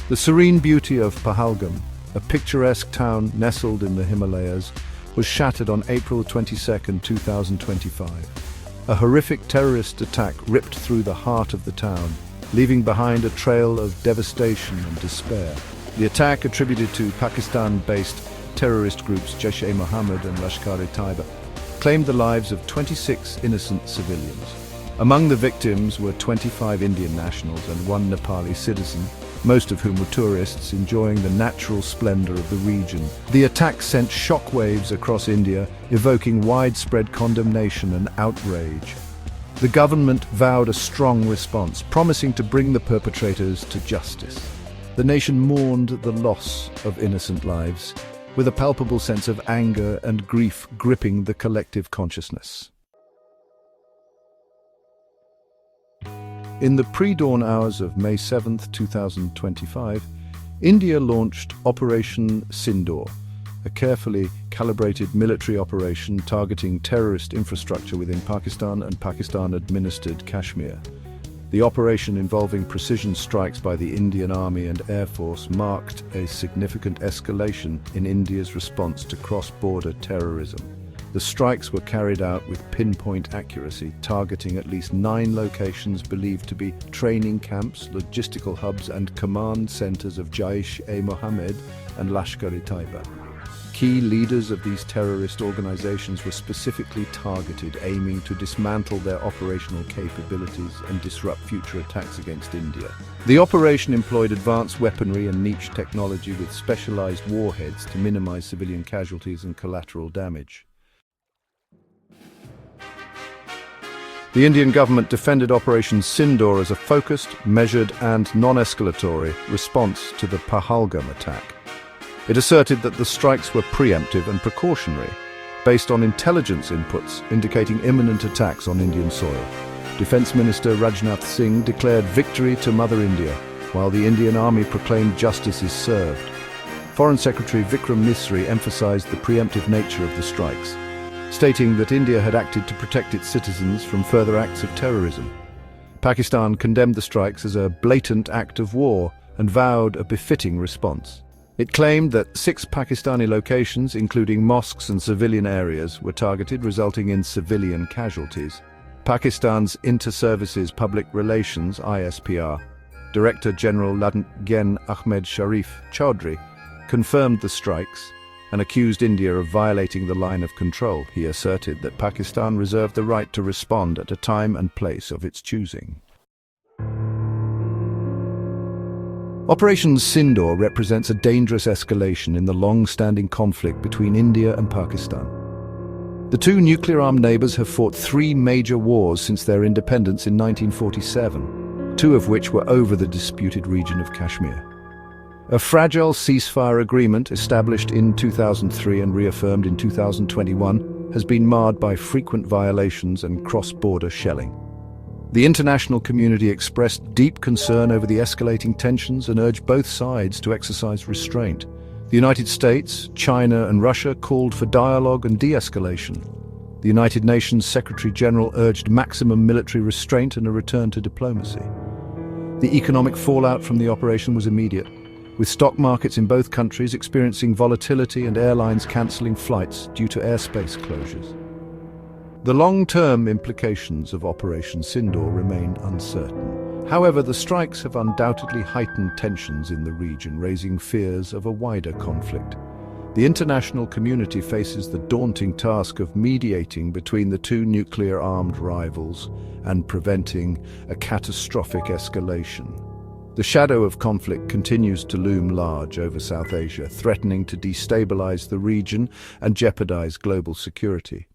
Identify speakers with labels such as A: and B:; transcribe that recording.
A: The serene beauty of Pahalgam, a picturesque town nestled in the Himalayas, was shattered on April 22, 2025. A horrific terrorist attack ripped through the heart of the town, leaving behind a trail of devastation and despair. The attack, attributed to Pakistan-based terrorist groups Jaish-e-Mohammed and Lashkar-e-Taiba, claimed the lives of 26 innocent civilians. Among the victims were 25 Indian nationals and one Nepali citizen, most of whom were tourists enjoying the natural splendor of the region. The attack sent shockwaves across India, evoking widespread condemnation and outrage. The government vowed a strong response, promising to bring the perpetrators to justice. The nation mourned the loss of innocent lives, with a palpable sense of anger and grief gripping the collective consciousness. In the pre-dawn hours of May 7, 2025, India launched Operation Sindoor, a carefully calibrated military operation targeting terrorist infrastructure within Pakistan and Pakistan-administered Kashmir. The operation, involving precision strikes by the Indian Army and Air Force, marked a significant escalation in India's response to cross-border terrorism. The strikes were carried out with pinpoint accuracy, targeting at least 9 locations believed to be training camps, logistical hubs and command centers of Jaish-e-Mohammed and Lashkar-e-Taiba. Key leaders of these terrorist organizations were specifically targeted, aiming to dismantle their operational capabilities and disrupt future attacks against India. The operation employed advanced weaponry and niche technology with specialized warheads to minimize civilian casualties and collateral damage. The Indian government defended Operation Sindoor as a focused, measured and non-escalatory response to the Pahalgam attack. It asserted that the strikes were preemptive and precautionary, based on intelligence inputs indicating imminent attacks on Indian soil. Defence Minister Rajnath Singh declared victory to Mother India, while the Indian Army proclaimed justice is served. Foreign Secretary Vikram Misri emphasised the preemptive nature of the strikes, stating that India had acted to protect its citizens from further acts of terrorism. Pakistan condemned the strikes as a blatant act of war and vowed a befitting response. It claimed that 6 Pakistani locations, including mosques and civilian areas, were targeted, resulting in civilian casualties. Pakistan's Inter-Services Public Relations (ISPR) Director General Lieutenant Ahmed Sharif Chaudhry confirmed the strikes and accused India of violating the line of control. He asserted that Pakistan reserved the right to respond at a time and place of its choosing. Operation Sindoor represents a dangerous escalation in the long-standing conflict between India and Pakistan. The two nuclear-armed neighbors have fought 3 major wars since their independence in 1947, 2 of which were over the disputed region of Kashmir. A fragile ceasefire agreement established in 2003 and reaffirmed in 2021 has been marred by frequent violations and cross-border shelling. The international community expressed deep concern over the escalating tensions and urged both sides to exercise restraint. The United States, China and Russia called for dialogue and de-escalation. The United Nations Secretary-General urged maximum military restraint and a return to diplomacy. The economic fallout from the operation was immediate, with stock markets in both countries experiencing volatility and airlines cancelling flights due to airspace closures. The long-term implications of Operation Sindoor remain uncertain. However, the strikes have undoubtedly heightened tensions in the region, raising fears of a wider conflict. The international community faces the daunting task of mediating between the 2 nuclear-armed rivals and preventing a catastrophic escalation. The shadow of conflict continues to loom large over South Asia, threatening to destabilize the region and jeopardize global security.